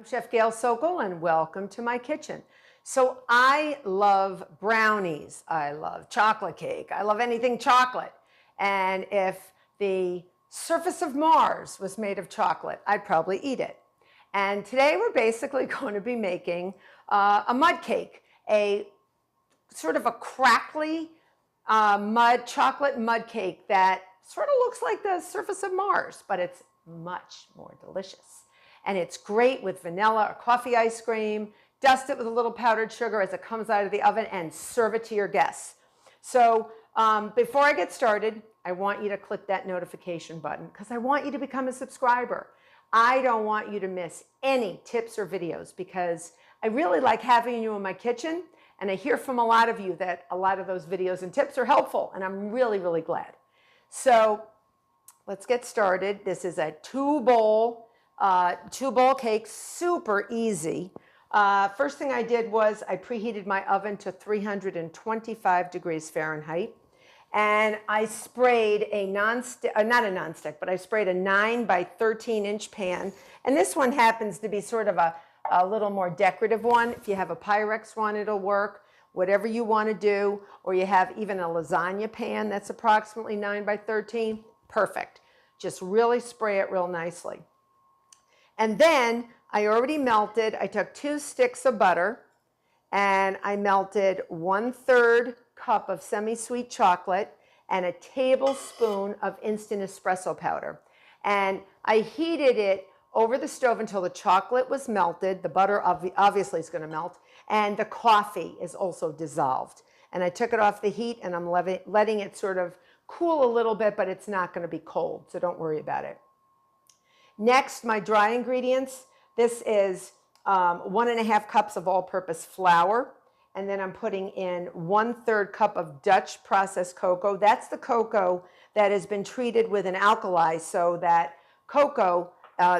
Chef Gail Sokol, and welcome to my kitchen. So I love brownies, I love chocolate cake, I love anything chocolate. And if the surface of Mars was made of chocolate, I'd probably eat it. And today we're basically going to be making a mud cake, a sort of a crackly chocolate mud cake that sort of looks like the surface of Mars, but it's much more delicious. And it's great with vanilla or coffee ice cream. Dust it with a little powdered sugar as it comes out of the oven and serve it to your guests. So before I get started, I want you to click that notification button because I want you to become a subscriber. I don't want you to miss any tips or videos because I really like having you in my kitchen, and I hear from a lot of you that a lot of those videos and tips are helpful, and I'm really, really glad. So let's get started. This is a two-bowl cake, super easy. First thing I did was I preheated my oven to 325 degrees Fahrenheit. And I sprayed a I sprayed a 9 by 13 inch pan. And this one happens to be sort of a little more decorative one. If you have a Pyrex one, it'll work. Whatever you want to do, or you have even a lasagna pan that's approximately 9 by 13, perfect. Just really spray it real nicely. And then I already melted, I took 2 sticks of butter and I melted 1/3 cup of semi-sweet chocolate and a tablespoon of instant espresso powder. And I heated it over the stove until the chocolate was melted. The butter obviously is going to melt, and the coffee is also dissolved. And I took it off the heat and I'm letting it sort of cool a little bit, but it's not going to be cold, so don't worry about it. Next, my dry ingredients. This is 1.5 cups of all-purpose flour. And then I'm putting in 1/3 cup of Dutch processed cocoa. That's the cocoa that has been treated with an alkali so that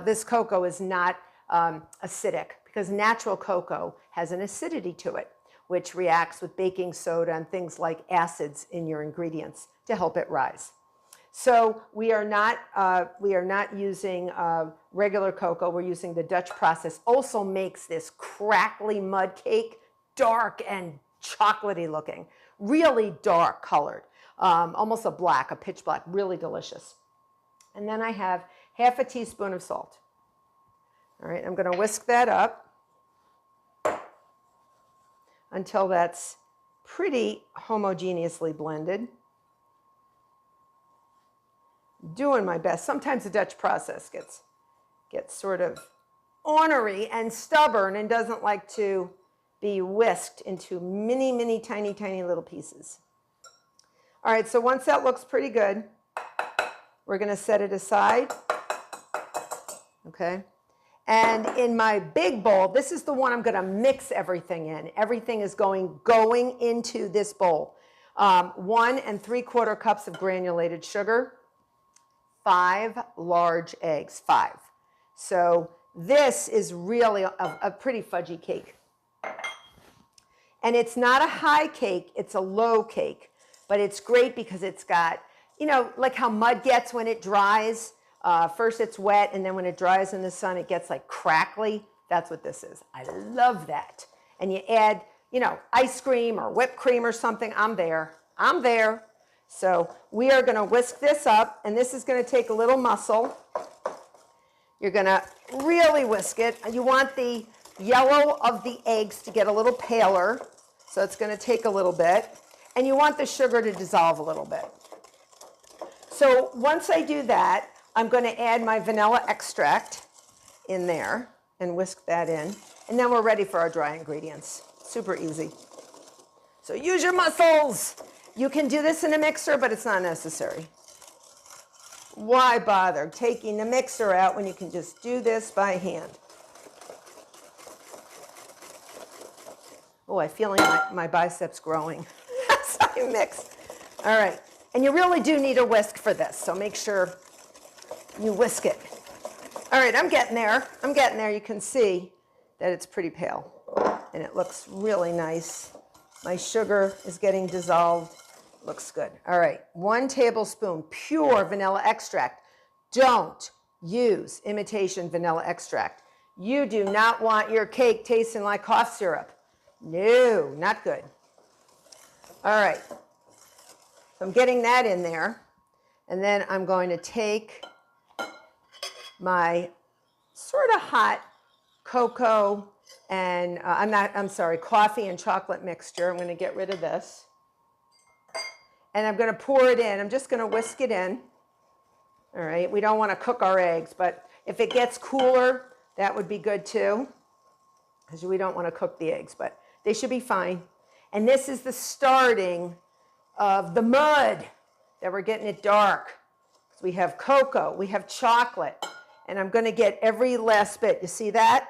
this cocoa is not acidic, because natural cocoa has an acidity to it, which reacts with baking soda and things like acids in your ingredients to help it rise. So we are not using regular cocoa. We're using the Dutch process. Also makes this crackly mud cake dark and chocolatey looking, really dark colored, almost a pitch black, really delicious. And then I have 1/2 teaspoon of salt. All right, I'm going to whisk that up until that's pretty homogeneously blended. Doing my best. Sometimes the Dutch process gets sort of ornery and stubborn and doesn't like to be whisked into mini, tiny little pieces. All right, so once that looks pretty good, we're going to set it aside. Okay. And in my big bowl, this is the one I'm going to mix everything in. Everything is going into this bowl. 1 3/4 cups of granulated sugar. 5 large eggs, 5. So this is really a pretty fudgy cake. And it's not a high cake, it's a low cake. But it's great because it's got, like how mud gets when it dries. First it's wet, and then when it dries in the sun, it gets like crackly. That's what this is. I love that. And you add, ice cream or whipped cream or something. I'm there. So we are going to whisk this up, and this is going to take a little muscle. You're going to really whisk it. You want the yellow of the eggs to get a little paler, so it's going to take a little bit. And you want the sugar to dissolve a little bit. So once I do that, I'm going to add my vanilla extract in there and whisk that in. And then we're ready for our dry ingredients. Super easy. So use your muscles. You can do this in a mixer, but it's not necessary. Why bother taking the mixer out when you can just do this by hand? Oh, I'm feeling my biceps growing. That's how you mix. All right. And you really do need a whisk for this, so make sure you whisk it. All right, I'm getting there. You can see that it's pretty pale, and it looks really nice. My sugar is getting dissolved. Looks good. All right, 1 tablespoon pure vanilla extract. Don't use imitation vanilla extract. You do not want your cake tasting like cough syrup. No, not good. All right, so I'm getting that in there. And then I'm going to take my sort of hot cocoa and, coffee and chocolate mixture. I'm going to get rid of this. And I'm going to pour it in. I'm just going to whisk it in. All right, we don't want to cook our eggs, but if it gets cooler, that would be good too, because we don't want to cook the eggs, but they should be fine. And this is the starting of the mud that we're getting it dark. So we have cocoa, we have chocolate, and I'm going to get every last bit. You see that?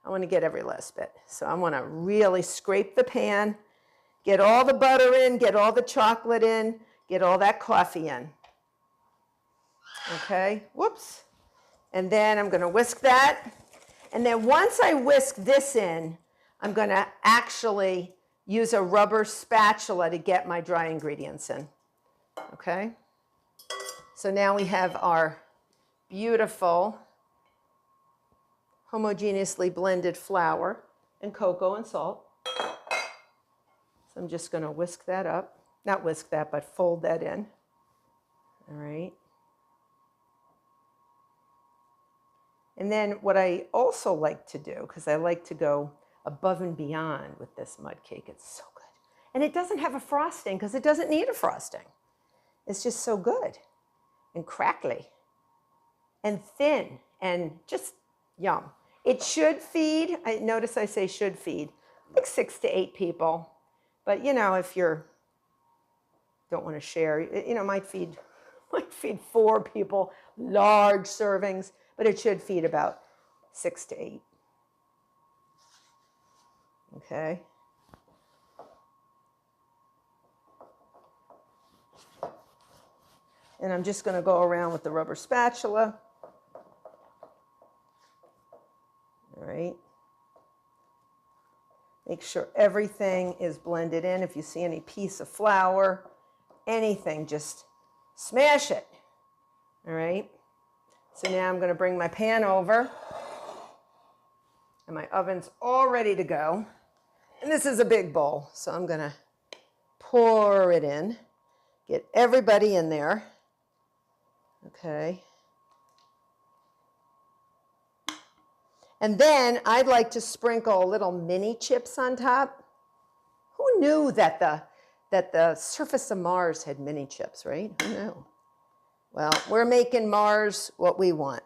I want to get every last bit. So I want to really scrape the pan, get all the butter in, get all the chocolate in, get all that coffee in. Okay, whoops. And then I'm going to whisk that. And then once I whisk this in, I'm going to actually use a rubber spatula to get my dry ingredients in. Okay? So now we have our beautiful homogeneously blended flour and cocoa and salt. So I'm just going to whisk that up. Not whisk that, but fold that in. All right. And then what I also like to do, because I like to go above and beyond with this mud cake, it's so good. And it doesn't have a frosting because it doesn't need a frosting. It's just so good and crackly and thin and just yum. It should feed, notice I say should feed, like 6 to 8 people. But you know, if you don't want to share, you know, might feed 4 people, large servings. But it should feed about 6 to 8. Okay. And I'm just going to go around with the rubber spatula. All right. Make sure everything is blended in. If you see any piece of flour, anything, just smash it. All right. So now I'm going to bring my pan over, and my oven's all ready to go. And this is a big bowl, so I'm going to pour it in, get everybody in there. Okay. And then I'd like to sprinkle little mini chips on top. Who knew that the surface of Mars had mini chips, right? Who knew? Well, we're making Mars what we want.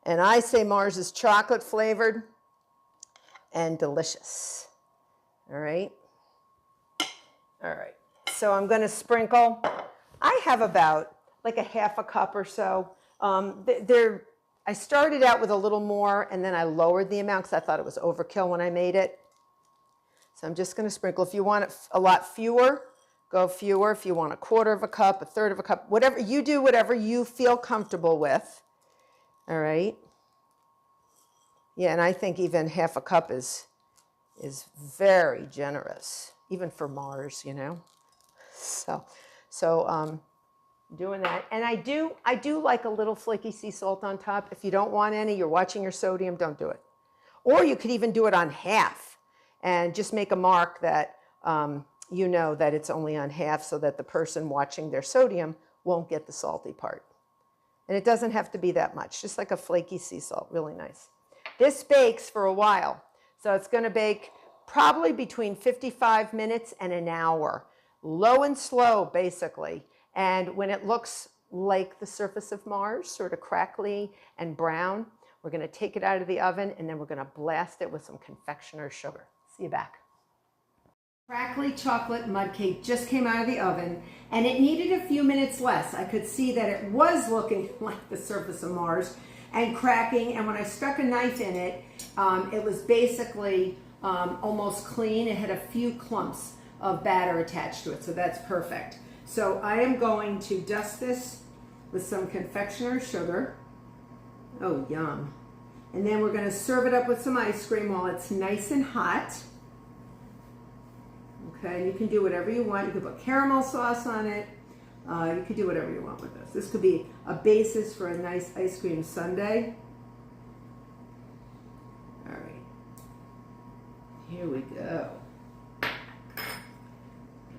And I say Mars is chocolate flavored and delicious. All right? All right. So I'm going to sprinkle. I have about like a half a cup or so. I started out with a little more, and then I lowered the amount because I thought it was overkill when I made it. So I'm just going to sprinkle. If you want it a lot fewer, go fewer. If you want a quarter of a cup, a third of a cup, whatever you do, whatever you feel comfortable with. All right. Yeah, and I think even half a cup is very generous, even for Mars, you know. So doing that, and I do like a little flaky sea salt on top. If you don't want any, you're watching your sodium, don't do it. Or you could even do it on half, and just make a mark that. You know that it's only on half so that the person watching their sodium won't get the salty part. And it doesn't have to be that much, just like a flaky sea salt, really nice. This bakes for a while. So it's going to bake probably between 55 minutes and an hour. Low and slow, basically. And when it looks like the surface of Mars, sort of crackly and brown, we're going to take it out of the oven, and then we're going to blast it with some confectioner's sugar. See you back. Crackly chocolate mud cake just came out of the oven, and it needed a few minutes less. I could see that it was looking like the surface of Mars and cracking, and when I stuck a knife in it, it was basically almost clean. It had a few clumps of batter attached to it, so that's perfect. So I am going to dust this with some confectioner's sugar. Oh, yum. And then we're going to serve it up with some ice cream while it's nice and hot. Okay, you can do whatever you want. You can put caramel sauce on it. You could do whatever you want with this. This could be a basis for a nice ice cream sundae. Here we go. I've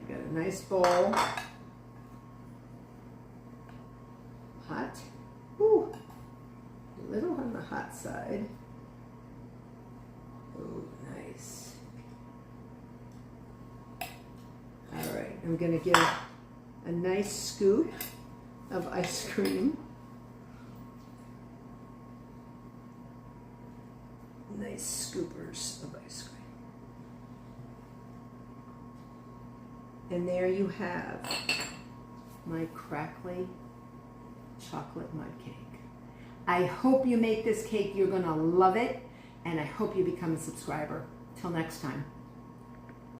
got a nice bowl. Hot. Ooh, a little on the hot side. Oh, nice. All right, I'm going to give a nice scoop of ice cream. Nice scoopers of ice cream. And there you have my crackly chocolate mud cake. I hope you make this cake. You're going to love it. And I hope you become a subscriber. Till next time.